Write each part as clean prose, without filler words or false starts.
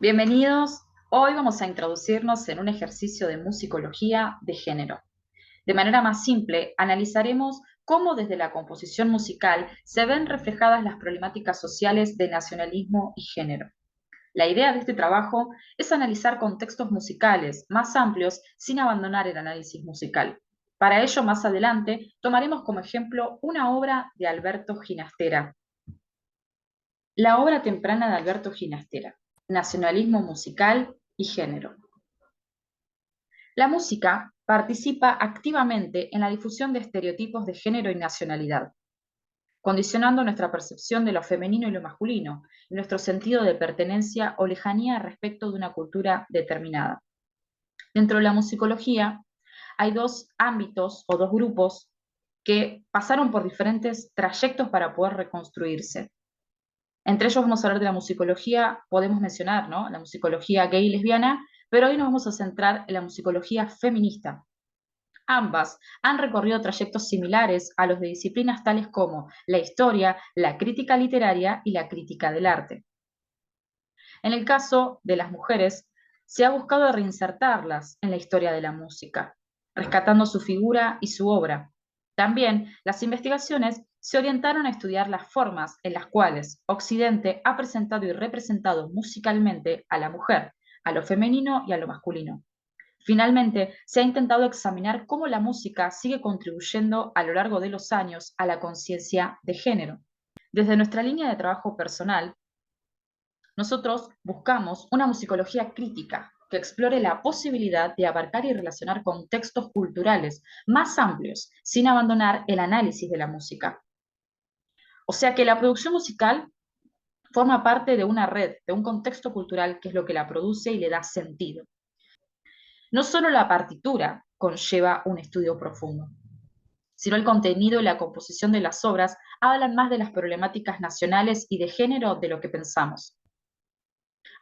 Bienvenidos. Hoy vamos a introducirnos en un ejercicio de musicología de género. De manera más simple, analizaremos cómo desde la composición musical se ven reflejadas las problemáticas sociales de nacionalismo y género. La idea de este trabajo es analizar contextos musicales más amplios sin abandonar el análisis musical. Para ello, más adelante, tomaremos como ejemplo una obra de Alberto Ginastera, la obra temprana de Alberto Ginastera, Nacionalismo musical y género. La música participa activamente en la difusión de estereotipos de género y nacionalidad, condicionando nuestra percepción de lo femenino y lo masculino, y nuestro sentido de pertenencia o lejanía respecto de una cultura determinada. Dentro de la musicología hay dos ámbitos o dos grupos que pasaron por diferentes trayectos para poder reconstruirse. Entre ellos vamos a hablar de la musicología, podemos mencionar, ¿no?, la musicología gay y lesbiana, pero hoy nos vamos a centrar en la musicología feminista. Ambas han recorrido trayectos similares a los de disciplinas tales como la historia, la crítica literaria y la crítica del arte. En el caso de las mujeres, se ha buscado reinsertarlas en la historia de la música, rescatando su figura y su obra. También las investigaciones se orientaron a estudiar las formas en las cuales Occidente ha presentado y representado musicalmente a la mujer, a lo femenino y a lo masculino. Finalmente, se ha intentado examinar cómo la música sigue contribuyendo a lo largo de los años a la conciencia de género. Desde nuestra línea de trabajo personal, nosotros buscamos una musicología crítica que explore la posibilidad de abarcar y relacionar contextos culturales más amplios, sin abandonar el análisis de la música. O sea que la producción musical forma parte de una red, de un contexto cultural que es lo que la produce y le da sentido. No solo la partitura conlleva un estudio profundo, sino el contenido y la composición de las obras hablan más de las problemáticas nacionales y de género de lo que pensamos.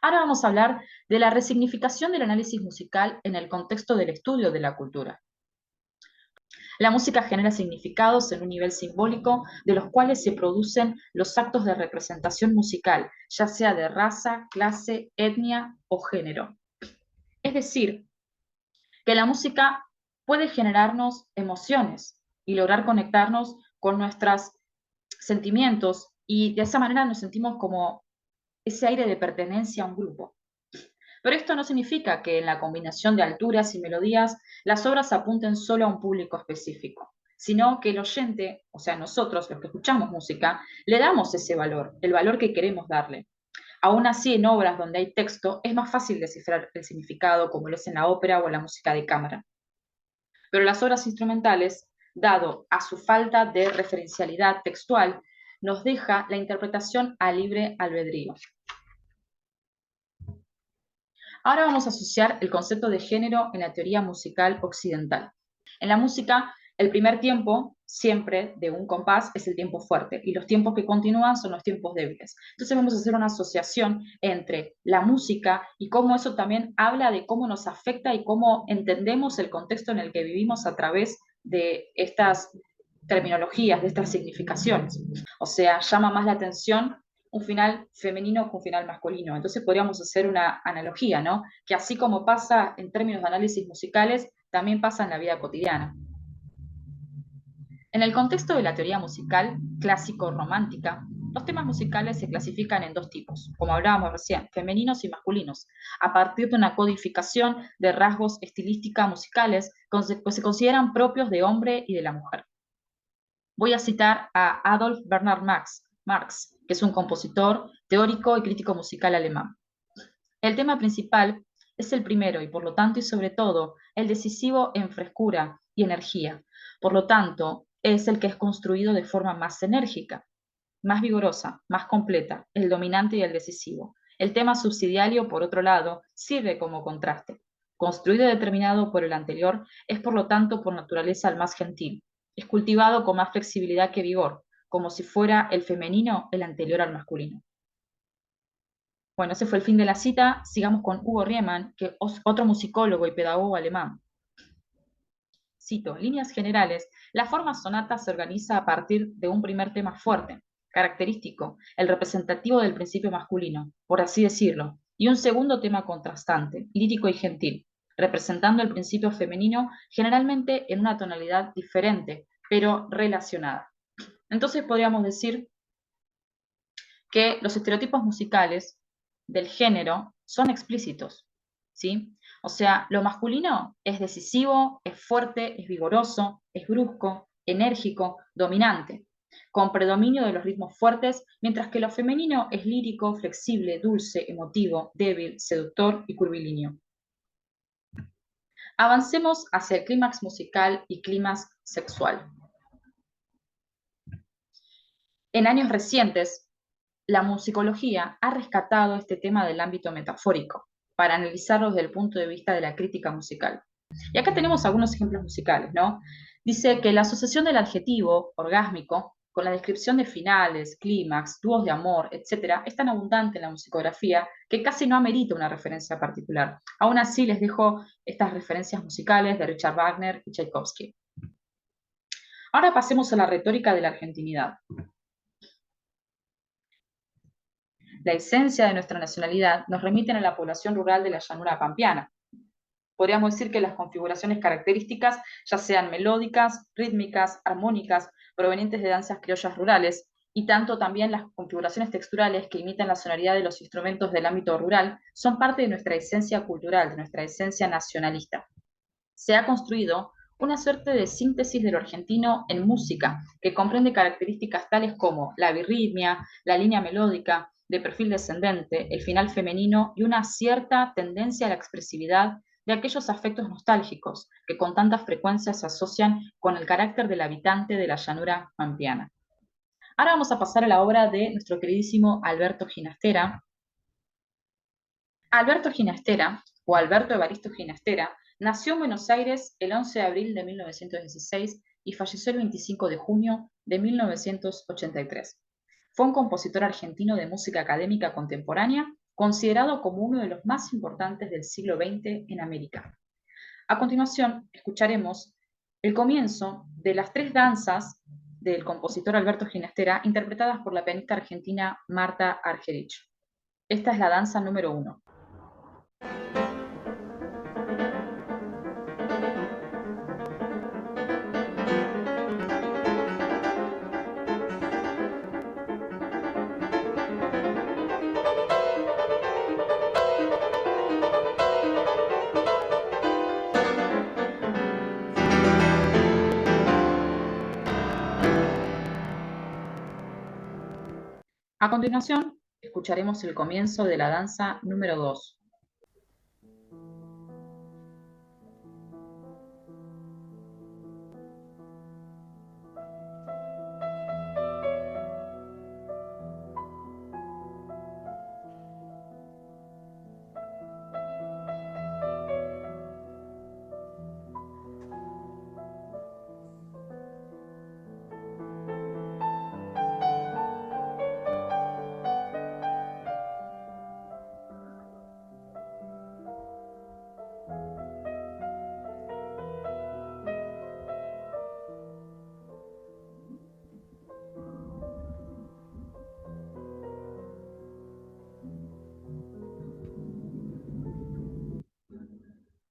Ahora vamos a hablar de la resignificación del análisis musical en el contexto del estudio de la cultura. La música genera significados en un nivel simbólico de los cuales se producen los actos de representación musical, ya sea de raza, clase, etnia o género. Es decir, que la música puede generarnos emociones y lograr conectarnos con nuestros sentimientos y de esa manera nos sentimos como ese aire de pertenencia a un grupo. Pero esto no significa que en la combinación de alturas y melodías las obras apunten solo a un público específico, sino que el oyente, o sea, nosotros, los que escuchamos música, le damos ese valor, el valor que queremos darle. Aún así, en obras donde hay texto, es más fácil descifrar el significado, como lo es en la ópera o en la música de cámara. Pero las obras instrumentales, dado a su falta de referencialidad textual, nos deja la interpretación a libre albedrío. Ahora vamos a asociar el concepto de género en la teoría musical occidental. En la música, el primer tiempo siempre de un compás es el tiempo fuerte y los tiempos que continúan son los tiempos débiles. Entonces vamos a hacer una asociación entre la música y cómo eso también habla de cómo nos afecta y cómo entendemos el contexto en el que vivimos a través de estas terminologías, de estas significaciones. O sea, llama más la atención un final femenino que un final masculino. Entonces podríamos hacer una analogía, ¿no? Que así como pasa en términos de análisis musicales, también pasa en la vida cotidiana. En el contexto de la teoría musical clásico-romántica, los temas musicales se clasifican en dos tipos, como hablábamos recién, femeninos y masculinos, a partir de una codificación de rasgos estilística musicales que se consideran propios de hombre y de la mujer. Voy a citar a Adolf Bernhard Marx, que es un compositor, teórico y crítico musical alemán. El tema principal es el primero y por lo tanto y sobre todo el decisivo en frescura y energía. Por lo tanto, es el que es construido de forma más enérgica, más vigorosa, más completa, el dominante y el decisivo. El tema subsidiario, por otro lado, sirve como contraste. Construido y determinado por el anterior, es por lo tanto por naturaleza el más gentil. Es cultivado con más flexibilidad que vigor, como si fuera el femenino el anterior al masculino. Bueno, ese fue el fin de la cita. Sigamos con Hugo Riemann, que es otro musicólogo y pedagogo alemán. Cito, en líneas generales, la forma sonata se organiza a partir de un primer tema fuerte, característico, el representativo del principio masculino, por así decirlo, y un segundo tema contrastante, lírico y gentil, representando el principio femenino generalmente en una tonalidad diferente, pero relacionada. Entonces podríamos decir que los estereotipos musicales del género son explícitos, ¿sí? O sea, lo masculino es decisivo, es fuerte, es vigoroso, es brusco, enérgico, dominante, con predominio de los ritmos fuertes, mientras que lo femenino es lírico, flexible, dulce, emotivo, débil, seductor y curvilíneo. Avancemos hacia el clímax musical y clímax sexual. En años recientes, la musicología ha rescatado este tema del ámbito metafórico para analizarlo desde el punto de vista de la crítica musical. Y acá tenemos algunos ejemplos musicales, ¿no? Dice que la asociación del adjetivo orgásmico con la descripción de finales, clímax, dúos de amor, etc., es tan abundante en la musicografía que casi no amerita una referencia particular. Aún así, les dejo estas referencias musicales de Richard Wagner y Tchaikovsky. Ahora pasemos a la retórica de la argentinidad. La esencia de nuestra nacionalidad nos remiten a la población rural de la llanura pampeana. Podríamos decir que las configuraciones características, ya sean melódicas, rítmicas, armónicas, provenientes de danzas criollas rurales, y tanto también las configuraciones texturales que imitan la sonoridad de los instrumentos del ámbito rural, son parte de nuestra esencia cultural, de nuestra esencia nacionalista. Se ha construido una suerte de síntesis de lo argentino en música, que comprende características tales como la birritmia, la línea melódica, de perfil descendente, el final femenino y una cierta tendencia a la expresividad de aquellos afectos nostálgicos que con tanta frecuencia se asocian con el carácter del habitante de la llanura pampeana. Ahora vamos a pasar a la obra de nuestro queridísimo Alberto Ginastera. Alberto Ginastera, o Alberto Evaristo Ginastera, nació en Buenos Aires el 11 de abril de 1916 y falleció el 25 de junio de 1983. Fue un compositor argentino de música académica contemporánea, considerado como uno de los más importantes del siglo XX en América. A continuación, escucharemos el comienzo de las tres danzas del compositor Alberto Ginastera, interpretadas por la pianista argentina Marta Argerich. Esta es la danza número 1. A continuación, escucharemos el comienzo de la danza número 2.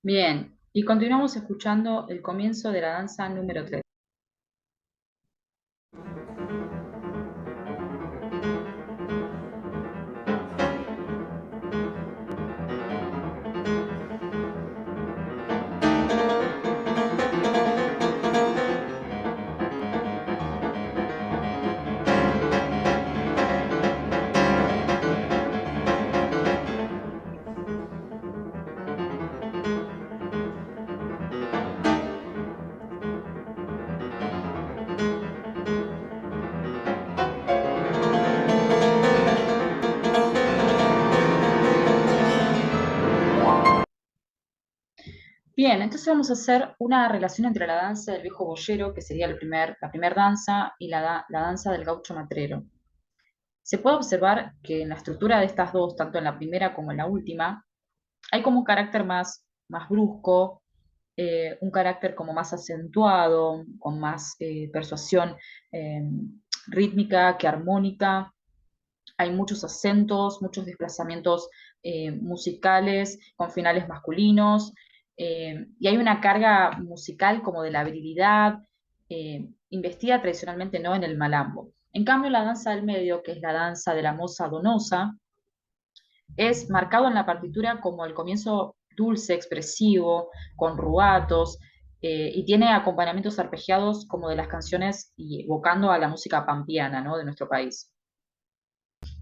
Bien, y continuamos escuchando el comienzo de la danza número 3. Bien, entonces vamos a hacer una relación entre la danza del viejo boyero, que sería la primera danza, y la danza del gaucho matrero. Se puede observar que en la estructura de estas dos, tanto en la primera como en la última, hay como un carácter más brusco, un carácter como más acentuado, con más persuasión eh, rítmica que armónica. Hay muchos acentos, muchos desplazamientos musicales con finales masculinos, y hay una carga musical como de la virilidad, investida tradicionalmente no en el malambo. En cambio, la danza del medio, que es la danza de la moza donosa, es marcado en la partitura como el comienzo dulce, expresivo, con rubatos, y tiene acompañamientos arpegiados como de las canciones y evocando a la música pampeana, ¿no?, de nuestro país.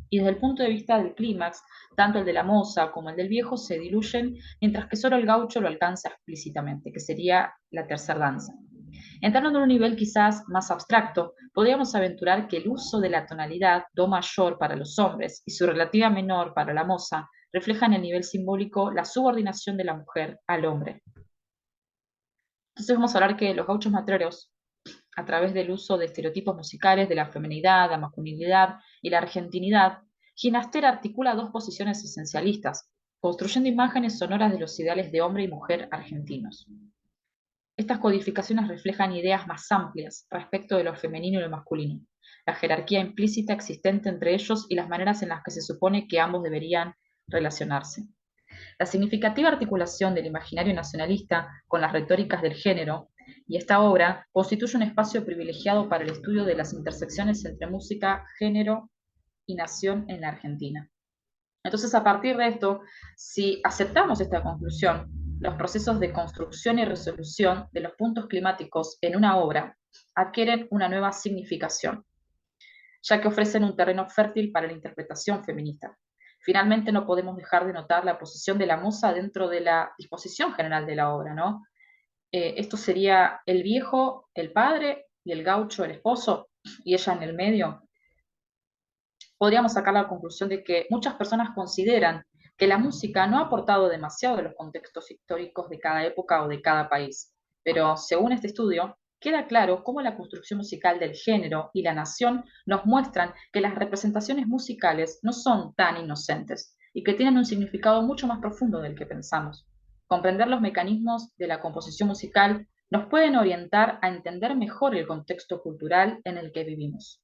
Y desde el punto de vista del clímax, tanto el de la moza como el del viejo se diluyen, mientras que solo el gaucho lo alcanza explícitamente, que sería la tercera danza. Entrando en un nivel quizás más abstracto, podríamos aventurar que el uso de la tonalidad do mayor para los hombres y su relativa menor para la moza reflejan en el nivel simbólico la subordinación de la mujer al hombre. Entonces vamos a hablar que los gauchos matreros, a través del uso de estereotipos musicales de la feminidad, la masculinidad y la argentinidad, Ginastera articula dos posiciones esencialistas, construyendo imágenes sonoras de los ideales de hombre y mujer argentinos. Estas codificaciones reflejan ideas más amplias respecto de lo femenino y lo masculino, la jerarquía implícita existente entre ellos y las maneras en las que se supone que ambos deberían relacionarse. La significativa articulación del imaginario nacionalista con las retóricas del género y esta obra constituye un espacio privilegiado para el estudio de las intersecciones entre música, género y nación en la Argentina. Entonces, a partir de esto, si aceptamos esta conclusión, los procesos de construcción y resolución de los puntos climáticos en una obra adquieren una nueva significación, ya que ofrecen un terreno fértil para la interpretación feminista. Finalmente, no podemos dejar de notar la posición de la musa dentro de la disposición general de la obra, ¿no? Esto sería el viejo, el padre, y el gaucho, el esposo, y ella en el medio. Podríamos sacar la conclusión de que muchas personas consideran que la música no ha aportado demasiado de los contextos históricos de cada época o de cada país, pero según este estudio, queda claro cómo la construcción musical del género y la nación nos muestran que las representaciones musicales no son tan inocentes y que tienen un significado mucho más profundo del que pensamos. Comprender los mecanismos de la composición musical nos pueden orientar a entender mejor el contexto cultural en el que vivimos.